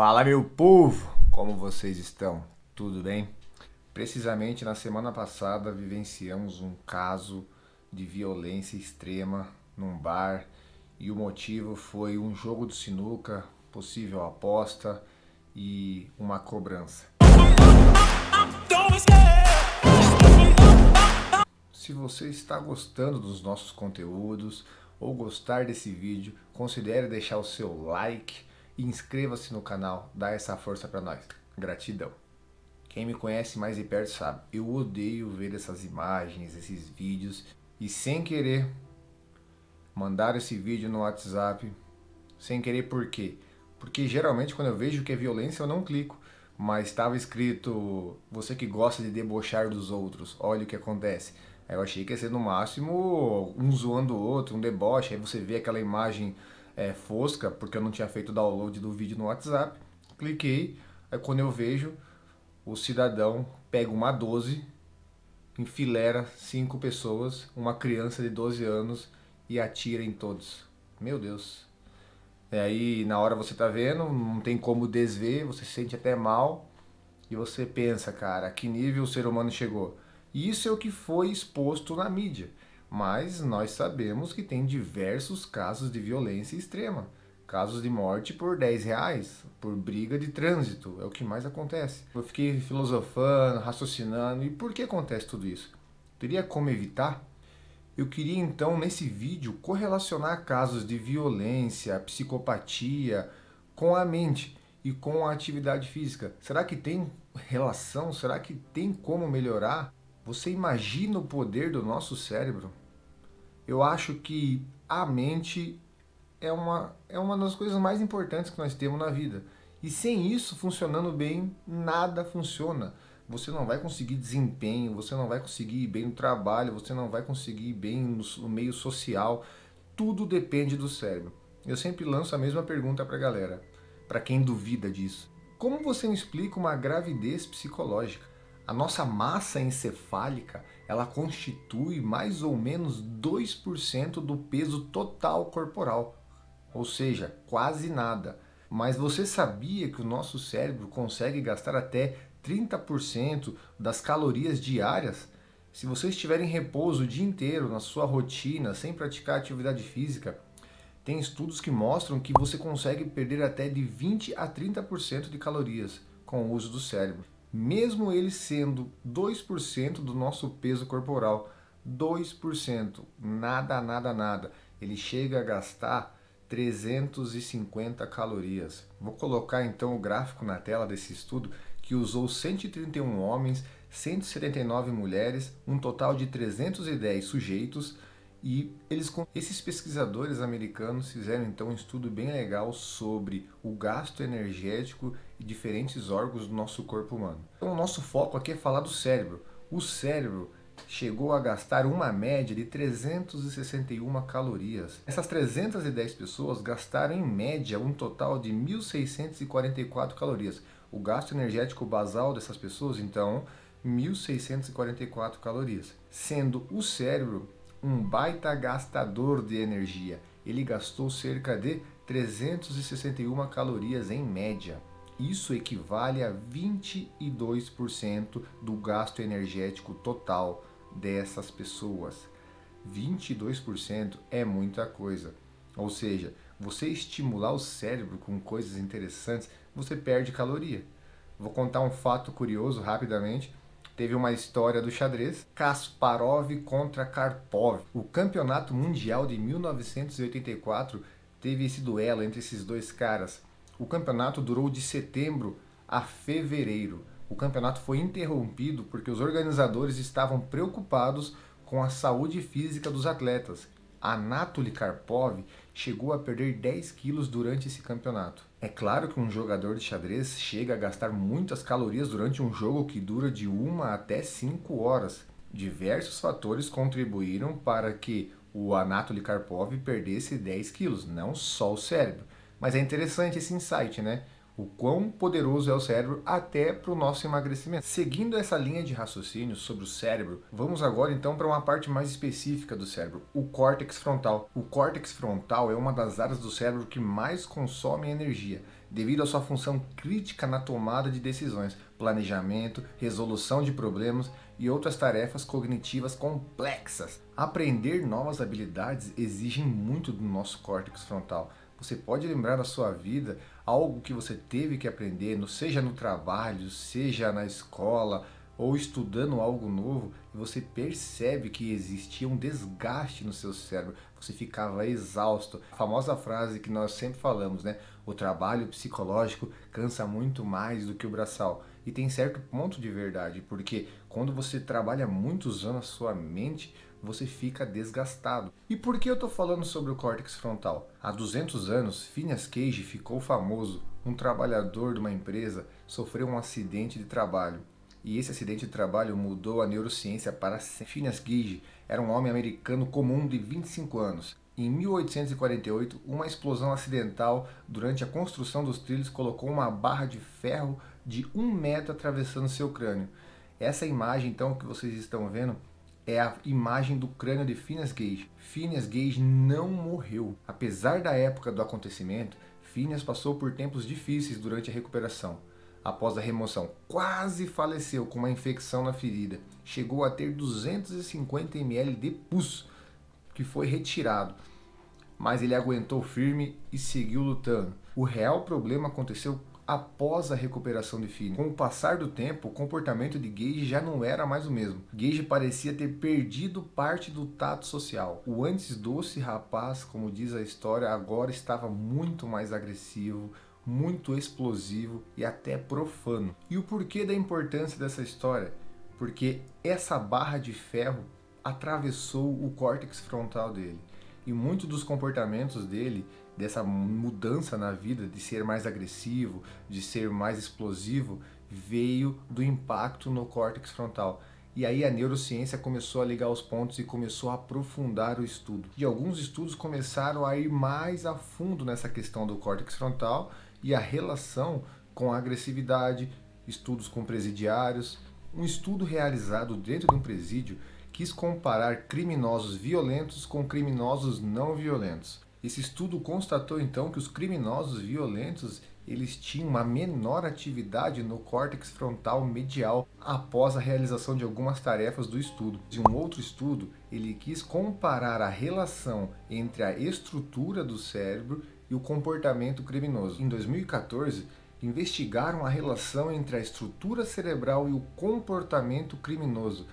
Fala, meu povo! Como vocês estão? Tudo bem? Precisamente na semana passada vivenciamos um caso de violência extrema num bar e o motivo foi um jogo de sinuca, possível aposta e uma cobrança. Se você está gostando dos nossos conteúdos ou gostar desse vídeo, considere deixar o seu like e inscreva-se no canal, dá essa força para nós. Gratidão. Quem me conhece mais de perto sabe, eu odeio ver essas imagens, esses vídeos e sem querer mandar esse vídeo no WhatsApp, sem querer por quê? Porque geralmente quando eu vejo que é violência eu não clico, mas estava escrito você que gosta de debochar dos outros, olha o que acontece. Aí eu achei que ia ser no máximo um zoando o outro, um deboche, aí você vê aquela imagem fosca, porque eu não tinha feito o download do vídeo no WhatsApp, cliquei, aí quando eu vejo, o cidadão pega uma 12, enfileira 5 pessoas, uma criança de 12 anos e atira em todos. Meu Deus. E aí na hora você tá vendo, não tem como desver, você se sente até mal e você pensa, cara, a que nível o ser humano chegou? E isso é o que foi exposto na mídia. Mas nós sabemos que tem diversos casos de violência extrema. Casos de morte por 10 reais, por briga de trânsito, é o que mais acontece. Eu fiquei filosofando, raciocinando, e por que acontece tudo isso? Teria como evitar? Eu queria então nesse vídeo correlacionar casos de violência, psicopatia com a mente e com a atividade física. Será que tem relação? Será que tem como melhorar? Você imagina o poder do nosso cérebro? Eu acho que a mente é uma das coisas mais importantes que nós temos na vida. E sem isso funcionando bem, nada funciona. Você não vai conseguir desempenho, você não vai conseguir ir bem no trabalho, você não vai conseguir ir bem no meio social. Tudo depende do cérebro. Eu sempre lanço a mesma pergunta para a galera, para quem duvida disso. Como você me explica uma gravidez psicológica? A nossa massa encefálica, ela constitui mais ou menos 2% do peso total corporal, ou seja, quase nada. Mas você sabia que o nosso cérebro consegue gastar até 30% das calorias diárias? Se você estiver em repouso o dia inteiro, na sua rotina, sem praticar atividade física, tem estudos que mostram que você consegue perder até de 20 a 30% de calorias com o uso do cérebro. Mesmo ele sendo 2% do nosso peso corporal, 2%, nada, nada, nada. Ele chega a gastar 350 calorias. Vou colocar então o gráfico na tela desse estudo que usou 131 homens, 179 mulheres, um total de 310 sujeitos e esses pesquisadores americanos fizeram então um estudo bem legal sobre o gasto energético e diferentes órgãos do nosso corpo humano. Então o nosso foco aqui é falar do cérebro. O cérebro chegou a gastar uma média de 361 calorias. Essas 310 pessoas gastaram em média um total de 1.644 calorias. O gasto energético basal dessas pessoas, então, 1.644 calorias. Sendo o cérebro um baita gastador de energia. Ele gastou cerca de 361 calorias em média. Isso equivale a 22% do gasto energético total dessas pessoas. 22% é muita coisa. Ou seja, você estimular o cérebro com coisas interessantes, você perde caloria. Vou contar um fato curioso rapidamente. Teve uma história do xadrez, Kasparov contra Karpov. O campeonato mundial de 1984 teve esse duelo entre esses dois caras. O campeonato durou de setembro a fevereiro. O campeonato foi interrompido porque os organizadores estavam preocupados com a saúde física dos atletas. Anatoly Karpov chegou a perder 10 quilos durante esse campeonato. É claro que um jogador de xadrez chega a gastar muitas calorias durante um jogo que dura de 1 até 5 horas. Diversos fatores contribuíram para que o Anatoly Karpov perdesse 10 quilos, não só o cérebro. Mas é interessante esse insight, né? O quão poderoso é o cérebro até para o nosso emagrecimento. Seguindo essa linha de raciocínio sobre o cérebro, vamos agora então para uma parte mais específica do cérebro, o córtex frontal. O córtex frontal é uma das áreas do cérebro que mais consome energia. devido à sua função crítica na tomada de decisões, planejamento, resolução de problemas e outras tarefas cognitivas complexas. Aprender novas habilidades exige muito do nosso córtex frontal. Você pode lembrar da sua vida algo que você teve que aprender, seja no trabalho, seja na escola, ou estudando algo novo, e você percebe que existia um desgaste no seu cérebro, você ficava exausto. A famosa frase que nós sempre falamos, né? O trabalho psicológico cansa muito mais do que o braçal. E tem certo ponto de verdade, porque quando você trabalha muitos anos a sua mente, você fica desgastado. E por que eu estou falando sobre o córtex frontal? Há 200 anos, Phineas Cage ficou famoso. Um trabalhador de uma empresa sofreu um acidente de trabalho. E esse acidente de trabalho mudou a neurociência para sempre. Phineas Gage era um homem americano comum de 25 anos. Em 1848, uma explosão acidental durante a construção dos trilhos colocou uma barra de ferro de 1 metro atravessando seu crânio. Essa imagem, então, que vocês estão vendo, é a imagem do crânio de Phineas Gage. Phineas Gage não morreu. Apesar da época do acontecimento, Phineas passou por tempos difíceis durante a recuperação. Após a remoção, quase faleceu com uma infecção na ferida. Chegou a ter 250 ml de pus, que foi retirado. Mas ele aguentou firme e seguiu lutando. O real problema aconteceu após a recuperação de Phineas. Com o passar do tempo, o comportamento de Gage já não era mais o mesmo. Gage parecia ter perdido parte do tato social. O antes doce rapaz, como diz a história, agora estava muito mais agressivo, muito explosivo e até profano. E o porquê da importância dessa história? Porque essa barra de ferro atravessou o córtex frontal dele. E muitos dos comportamentos dele, dessa mudança na vida, de ser mais agressivo, de ser mais explosivo, veio do impacto no córtex frontal. E aí a neurociência começou a ligar os pontos e começou a aprofundar o estudo. E alguns estudos começaram a ir mais a fundo nessa questão do córtex frontal e a relação com a agressividade, estudos com presidiários. Um estudo realizado dentro de um presídio quis comparar criminosos violentos com criminosos não violentos. Esse estudo constatou então que os criminosos violentos eles tinham uma menor atividade no córtex frontal medial após a realização de algumas tarefas do estudo. De um outro estudo, ele quis comparar a relação entre a estrutura do cérebro e o comportamento criminoso. Em 2014, investigaram a relação entre a estrutura cerebral e o comportamento criminoso.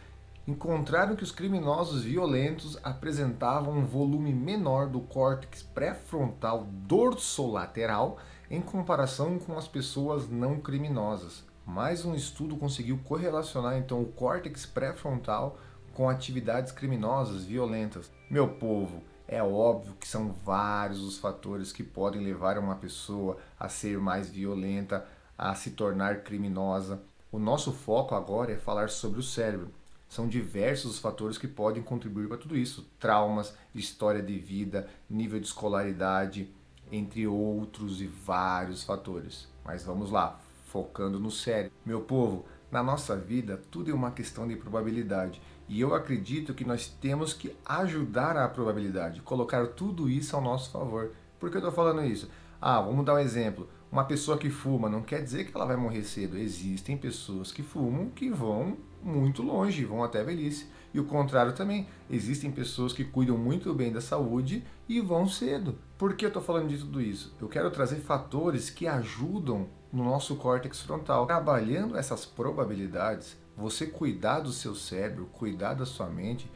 Encontraram que os criminosos violentos apresentavam um volume menor do córtex pré-frontal dorsolateral em comparação com as pessoas não criminosas. Mais um estudo conseguiu correlacionar então o córtex pré-frontal com atividades criminosas violentas. Meu povo, é óbvio que são vários os fatores que podem levar uma pessoa a ser mais violenta, a se tornar criminosa. O nosso foco agora é falar sobre o cérebro. São diversos os fatores que podem contribuir para tudo isso. Traumas, história de vida, nível de escolaridade, entre outros e vários fatores. Mas vamos lá, focando no cérebro. Meu povo, na nossa vida tudo é uma questão de probabilidade. E eu acredito que nós temos que ajudar a probabilidade, colocar tudo isso ao nosso favor. Por que eu estou falando isso? Vamos dar um exemplo. Uma pessoa que fuma não quer dizer que ela vai morrer cedo. Existem pessoas que fumam que vão muito longe, vão até a velhice. E o contrário também. Existem pessoas que cuidam muito bem da saúde e vão cedo. Por que eu estou falando de tudo isso? Eu quero trazer fatores que ajudam no nosso córtex frontal. Trabalhando essas probabilidades, você cuidar do seu cérebro, cuidar da sua mente,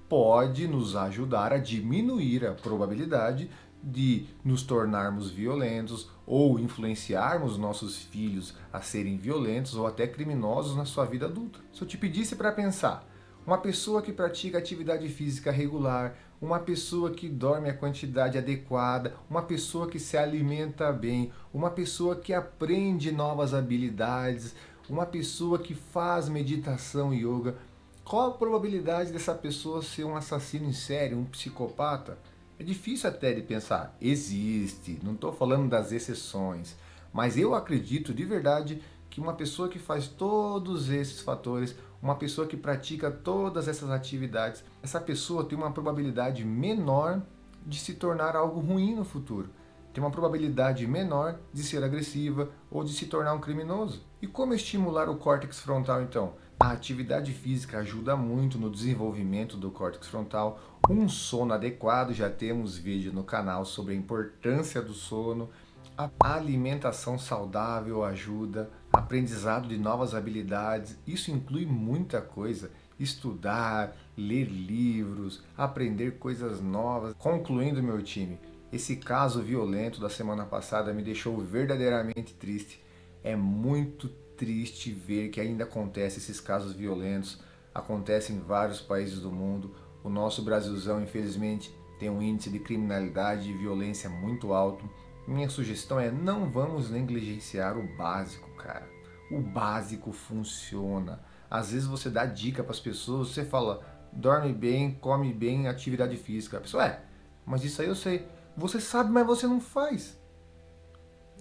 pode nos ajudar a diminuir a probabilidade de nos tornarmos violentos ou influenciarmos nossos filhos a serem violentos ou até criminosos na sua vida adulta. Se eu te pedisse para pensar, uma pessoa que pratica atividade física regular, uma pessoa que dorme a quantidade adequada, uma pessoa que se alimenta bem, uma pessoa que aprende novas habilidades, uma pessoa que faz meditação e yoga, qual a probabilidade dessa pessoa ser um assassino em série, um psicopata? É difícil até de pensar. Existe, não estou falando das exceções, mas eu acredito de verdade que uma pessoa que faz todos esses fatores, uma pessoa que pratica todas essas atividades, essa pessoa tem uma probabilidade menor de se tornar algo ruim no futuro. tem uma probabilidade menor de ser agressiva ou de se tornar um criminoso. E como estimular o córtex frontal então? A atividade física ajuda muito no desenvolvimento do córtex frontal. Um sono adequado, já temos vídeo no canal sobre a importância do sono. A alimentação saudável ajuda, aprendizado de novas habilidades, isso inclui muita coisa. Estudar, ler livros, aprender coisas novas. Concluindo, meu time, esse caso violento da semana passada me deixou verdadeiramente triste. É muito triste ver que ainda acontecem esses casos violentos, acontecem em vários países do mundo. O nosso Brasilzão, infelizmente, tem um índice de criminalidade e violência muito alto. Minha sugestão é: não vamos negligenciar o básico, cara. O básico funciona. Às vezes você dá dica para as pessoas, você fala, dorme bem, come bem, atividade física. A pessoa, mas isso aí eu sei. Você sabe, mas você não faz.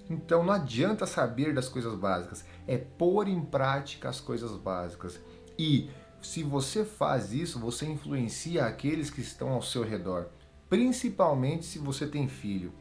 Então não adianta saber das coisas básicas, é pôr em prática as coisas básicas. E se você faz isso, você influencia aqueles que estão ao seu redor, principalmente se você tem filho.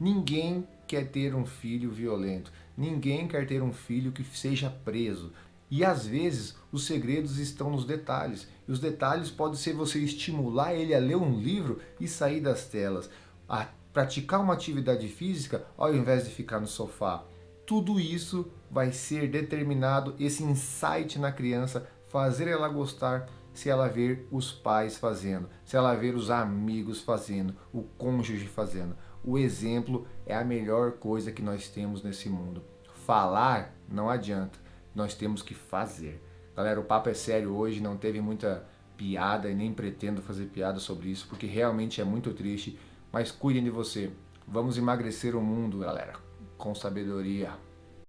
Ninguém quer ter um filho violento, ninguém quer ter um filho que seja preso. E às vezes os segredos estão nos detalhes. E os detalhes podem ser você estimular ele a ler um livro e sair das telas, a praticar uma atividade física ao invés de ficar no sofá. Tudo isso vai ser determinado, esse insight na criança, fazer ela gostar se ela ver os pais fazendo, se ela ver os amigos fazendo, o cônjuge fazendo. O exemplo é a melhor coisa que nós temos nesse mundo. Falar não adianta, nós temos que fazer. Galera, o papo é sério hoje, não teve muita piada e nem pretendo fazer piada sobre isso, porque realmente é muito triste, mas cuidem de você. Vamos emagrecer o mundo, galera, com sabedoria.